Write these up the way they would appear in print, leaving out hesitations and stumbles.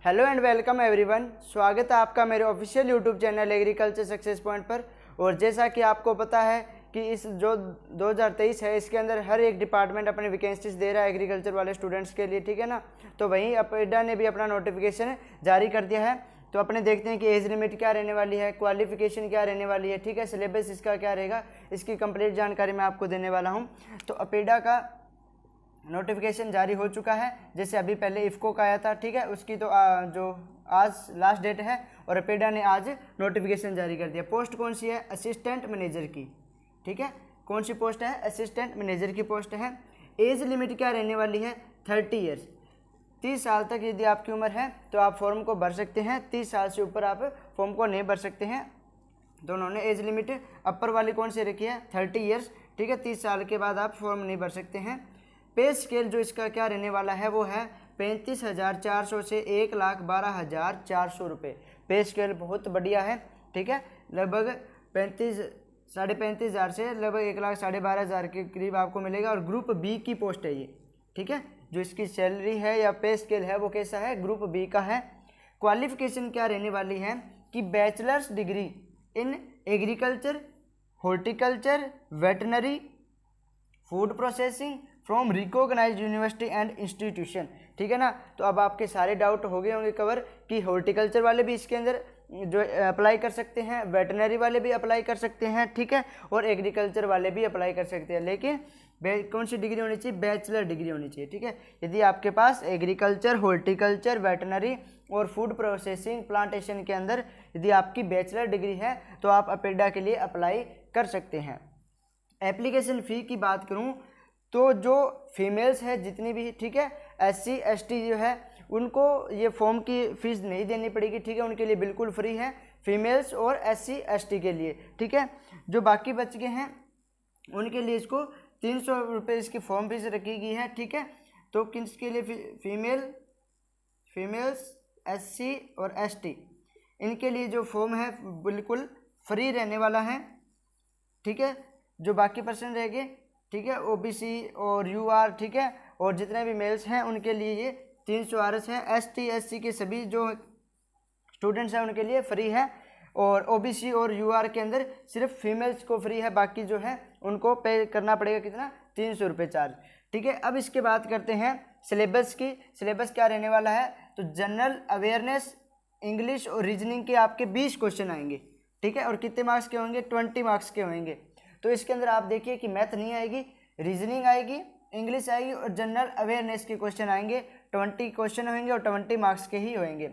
Hello and welcome everyone. स्वागत है आपका मेरे official YouTube channel agriculture success point पर। और जैसा कि आपको पता है कि इस जो 2023 है इसके अंदर हर एक डिपार्टमेंट अपनी वैकेंसीज दे रहा है एग्रीकल्चर वाले स्टूडेंट्स के लिए, ठीक है ना। तो वहीं अपेडा ने भी अपना नोटिफिकेशन जारी कर दिया है। तो अपने देखते हैं कि एज लिमिट क्या रहने वाली है, क्वालिफिकेशन क्या रहने वाली है, ठीक है, सिलेबस इसका क्या रहेगा, इसकी कंप्लीट जानकारी मैं आपको देने वाला हूँ। तो अपेडा का नोटिफिकेशन जारी हो चुका है, जैसे अभी पहले इफ़को का आया था, ठीक है, उसकी तो जो आज लास्ट डेट है और अपेडा ने आज नोटिफिकेशन जारी कर दिया। पोस्ट कौन सी है? असिस्टेंट मैनेजर की, ठीक है। कौन सी पोस्ट है? असिस्टेंट मैनेजर की पोस्ट है। एज लिमिट क्या रहने वाली है? 30 ईयर्स। 30 साल तक यदि आपकी उम्र है तो आप फॉर्म को भर सकते हैं। 30 साल से ऊपर आप फॉर्म को नहीं भर सकते हैं। तो उन्होंने एज लिमिट अपर वाली कौन सी रखी है? 30 ईयर्स, ठीक है। 30 साल के बाद आप फॉर्म नहीं भर सकते हैं। पे स्केल जो इसका क्या रहने वाला है वो है 35,400 से 1,12,400 रुपये। पे स्केल बहुत बढ़िया है, ठीक है। लगभग 35,500 से लगभग 1,12,500 के करीब आपको मिलेगा। और ग्रुप बी की पोस्ट है ये, ठीक है। जो इसकी सैलरी है या पे स्केल है वो कैसा है? ग्रुप बी का है। क्वालिफिकेशन क्या रहने वाली है कि bachelor's degree in agriculture, horticulture, veterinary, food processing from recognised university and institution, ठीक है ना। तो अब आपके सारे डाउट हो गए होंगे कवर कि हॉर्टिकल्चर वाले भी इसके अंदर जो अप्लाई कर सकते हैं, वेटनरी वाले भी अप्लाई कर सकते हैं, ठीक है, और एग्रीकल्चर वाले भी अप्लाई कर सकते हैं। लेकिन कौन सी डिग्री होनी चाहिए? बैचलर डिग्री होनी चाहिए, ठीक है। यदि आपके पास एग्रीकल्चर, हॉर्टिकल्चर, वेटनरी और फूड प्रोसेसिंग प्लांटेशन के अंदर यदि आपकी बैचलर डिग्री है तो आप अपेडा के लिए अप्लाई कर सकते हैं। एप्लीकेशन फ़ी की बात करूं तो जो फीमेल्स है जितनी भी, ठीक है, SC ST जो है उनको ये फॉर्म की फ़ीस नहीं देनी पड़ेगी, ठीक है, उनके लिए बिल्कुल फ्री है, फीमेल्स और SC ST के लिए, ठीक है। जो बाकी बच गए हैं उनके लिए इसको 300 रुपये इसकी फॉर्म फीस रखी गई है, ठीक है। तो किसके लिए? फीमेल्स, SC और ST, इनके लिए जो फॉर्म है बिल्कुल फ्री रहने वाला है, ठीक है। जो बाकी पर्सन रहेंगे, ठीक है, OBC और UR, ठीक है, और जितने भी मेल्स हैं उनके लिए ये 300 RS है। ST SC के सभी जो स्टूडेंट्स हैं उनके लिए फ्री है। और OBC और UR के अंदर सिर्फ फीमेल्स को फ्री है, बाकी जो है उनको पे करना पड़ेगा कितना? 300 रुपये चार्ज, ठीक है। अब इसके बात करते हैं सिलेबस की। सिलेबस क्या रहने वाला है? तो जनरल अवेयरनेस, इंग्लिश और रीजनिंग के आपके 20 क्वेश्चन आएंगे, ठीक है। और कितने मार्क्स के होंगे? 20 मार्क्स के होंगे। तो इसके अंदर आप देखिए कि मैथ नहीं आएगी, रीजनिंग आएगी, इंग्लिश आएगी और जनरल अवेयरनेस के क्वेश्चन आएंगे। 20 क्वेश्चन होंगे और 20 मार्क्स के ही होंगे।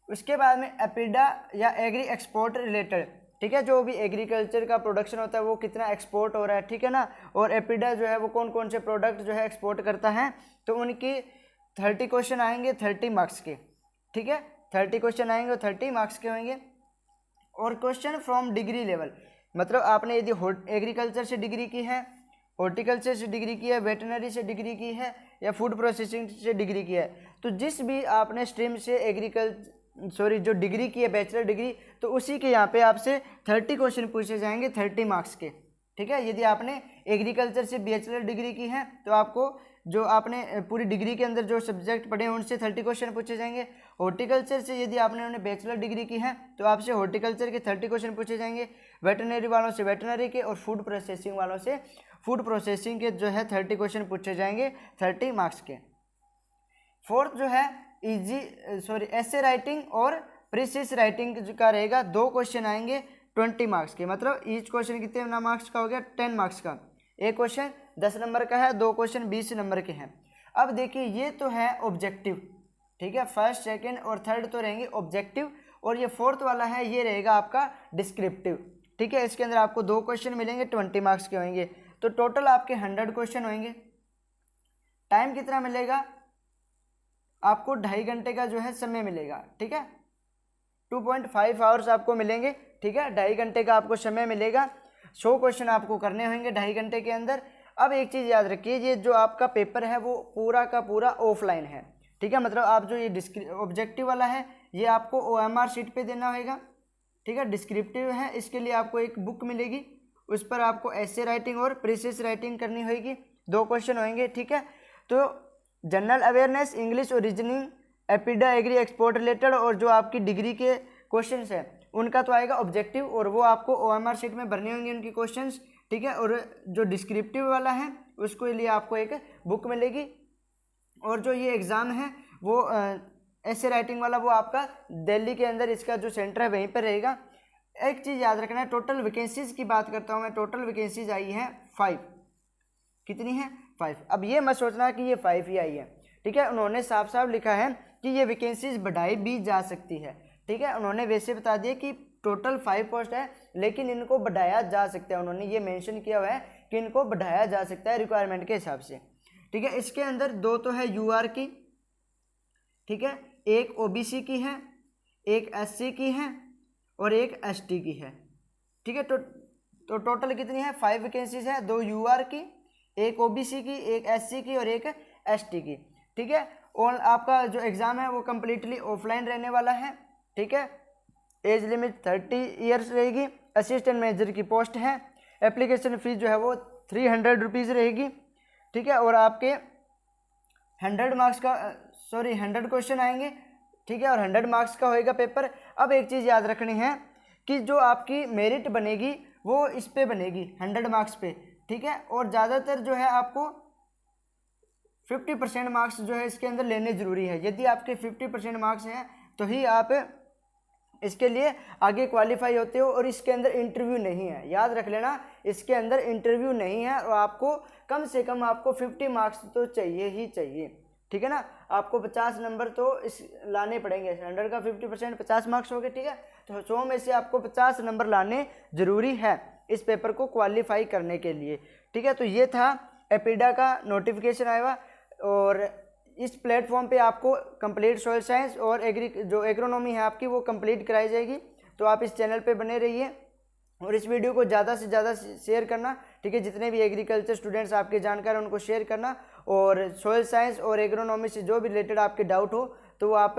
उसके बाद में अपेडा या एग्री एक्सपोर्ट रिलेटेड, ठीक है, जो भी एग्रीकल्चर का प्रोडक्शन होता है वो कितना एक्सपोर्ट हो रहा है, ठीक है ना। और अपेडा जो है वो कौन कौन से प्रोडक्ट जो है एक्सपोर्ट करता है, तो उनकी 30 क्वेश्चन आएंगे 30 मार्क्स के, ठीक है। 30 क्वेश्चन आएंगे और 30 मार्क्स के होंगे। और क्वेश्चन फ्रॉम डिग्री लेवल, मतलब आपने यदि एग्रीकल्चर से डिग्री की है, हॉर्टिकल्चर से डिग्री की है, वेटनरी से डिग्री की है या फूड प्रोसेसिंग से डिग्री की है, तो जिस भी आपने स्ट्रीम से जो डिग्री की है, बैचलर डिग्री, तो उसी के यहाँ पे आपसे 30 क्वेश्चन पूछे जाएंगे 30 मार्क्स के, ठीक है। यदि आपने एग्रीकल्चर से बैचलर डिग्री की है तो आपको जो आपने पूरी डिग्री के अंदर जो सब्जेक्ट पढ़े हैं उनसे 30 क्वेश्चन पूछे जाएंगे। हॉर्टिकल्चर से यदि आपने उन्हें बैचलर डिग्री की है तो आपसे हॉर्टिकल्चर के 30 क्वेश्चन पूछे जाएंगे। वेटनरी वालों से वेटनरी के और फूड प्रोसेसिंग वालों से फूड प्रोसेसिंग के जो है 30 क्वेश्चन पूछे जाएंगे 30 मार्क्स के। फोर्थ जो है ऐसे राइटिंग और प्रीसिस राइटिंग का रहेगा, 2 क्वेश्चन आएंगे 20 मार्क्स के, मतलब ईच क्वेश्चन कितने मार्क्स का हो गया? 10 मार्क्स का। एक क्वेश्चन 10 नंबर का है, 2 क्वेश्चन 20 नंबर के हैं। अब देखिए ये तो है ऑब्जेक्टिव, ठीक है, फर्स्ट सेकंड और थर्ड तो रहेंगे ऑब्जेक्टिव, और ये फोर्थ वाला है ये रहेगा आपका डिस्क्रिप्टिव, ठीक है। इसके अंदर आपको 2 क्वेश्चन मिलेंगे 20 मार्क्स के होंगे, तो टोटल आपके 100 क्वेश्चन होंगे। टाइम कितना मिलेगा आपको? 2.5 घंटे का जो है समय मिलेगा, ठीक है। 2.5 आवर्स आपको मिलेंगे, ठीक है, 2.5 घंटे का आपको समय मिलेगा। 100 क्वेश्चन आपको करने होंगे 2.5 घंटे के अंदर। अब एक चीज़ याद रखिए, ये जो आपका पेपर है वो पूरा का पूरा ऑफलाइन है, ठीक है, मतलब आप जो ये ऑब्जेक्टिव वाला है ये आपको OMR शीट पे देना होगा, ठीक है। डिस्क्रिप्टिव है, इसके लिए आपको एक बुक मिलेगी, उस पर आपको ऐसे राइटिंग और प्रीसिस राइटिंग करनी होगी, 2 क्वेश्चन होंगे, ठीक है। तो जनरल अवेयरनेस, इंग्लिश और reasoning APEDA agree export related, और जो आपकी डिग्री के क्वेश्चंस है उनका तो आएगा ऑब्जेक्टिव, और वो आपको OMR शीट में भरने होंगे उनकी क्वेश्चंस, ठीक है। और जो डिस्क्रिप्टिव वाला है उसके लिए आपको एक बुक मिलेगी, और जो ये एग्ज़ाम है वो ऐसे राइटिंग वाला वो आपका दिल्ली के अंदर इसका जो सेंटर है वहीं पर रहेगा। एक चीज़ याद रखना है, टोटल वैकेंसीज की बात करता हूँ मैं, टोटल वैकेंसीज आई हैं 5। कितनी है? 5। अब ये मत सोचना कि ये 5 ही आई है, ठीक है। उन्होंने साफ साफ लिखा है कि ये वैकेंसीज बढ़ाई भी जा सकती है, ठीक है। उन्होंने वैसे बता दिया कि टोटल 5 पोस्ट है लेकिन इनको बढ़ाया जा सकता है, उन्होंने ये मेंशन किया हुआ है कि इनको बढ़ाया जा सकता है रिक्वायरमेंट के हिसाब से, ठीक है। इसके अंदर 2 तो है UR की, ठीक है, एक OBC की है, एक SC की है और एक ST की है, ठीक है। तो टोटल कितनी है? 5 वैकेंसीज है, 2 UR की, एक OBC की, एक SC की और एक ST की, ठीक है। और आपका जो एग्ज़ाम है वो कम्प्लीटली ऑफलाइन रहने वाला है, ठीक है। एज लिमिट 30 ईयर्स रहेगी, असिस्टेंट मैनेजर की पोस्ट है, एप्लीकेशन फ़ीस जो है वो 300 रुपीज़ रहेगी, ठीक है। और आपके 100 क्वेश्चन आएंगे, ठीक है, और 100 मार्क्स का होएगा पेपर। अब एक चीज़ याद रखनी है कि जो आपकी मेरिट बनेगी वो इस पे बनेगी 100 मार्क्स पे, ठीक है। और ज़्यादातर जो है आपको 50% मार्क्स जो है इसके अंदर लेने ज़रूरी है। यदि आपके 50% मार्क्स हैं तो ही आप इसके लिए आगे क्वालिफाई होते हो, और इसके अंदर इंटरव्यू नहीं है, याद रख लेना, इसके अंदर इंटरव्यू नहीं है। और आपको कम से कम आपको 50 मार्क्स तो चाहिए ही चाहिए, ठीक है ना। आपको 50 नंबर तो इस लाने पड़ेंगे, 100 का 50% 50 मार्क्स हो गए, ठीक है। तो 100 में से आपको 50 नंबर लाने ज़रूरी है इस पेपर को क्वालिफाई करने के लिए, ठीक है। तो ये था एपिडा का नोटिफिकेशन आया हुआ, और इस प्लेटफॉर्म पे आपको कंप्लीट सोयल साइंस और जो एग्रोनॉमी है आपकी वो कंप्लीट कराई जाएगी। तो आप इस चैनल पे बने रहिए और इस वीडियो को ज़्यादा से ज़्यादा शेयर करना, ठीक है। जितने भी एग्रीकल्चर स्टूडेंट्स आपके जानकार हैं उनको शेयर करना, और सोयल साइंस और एग्रोनॉमी से जो भी रिलेटेड आपके डाउट हो तो वो आप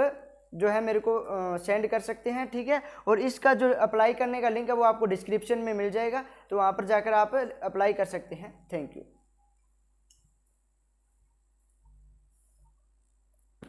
जो है मेरे को सेंड कर सकते हैं, ठीक है। और इसका जो अप्लाई करने का लिंक है वो आपको डिस्क्रिप्शन में मिल जाएगा, तो वहाँ पर जाकर आप अप्लाई कर सकते हैं। Thank you.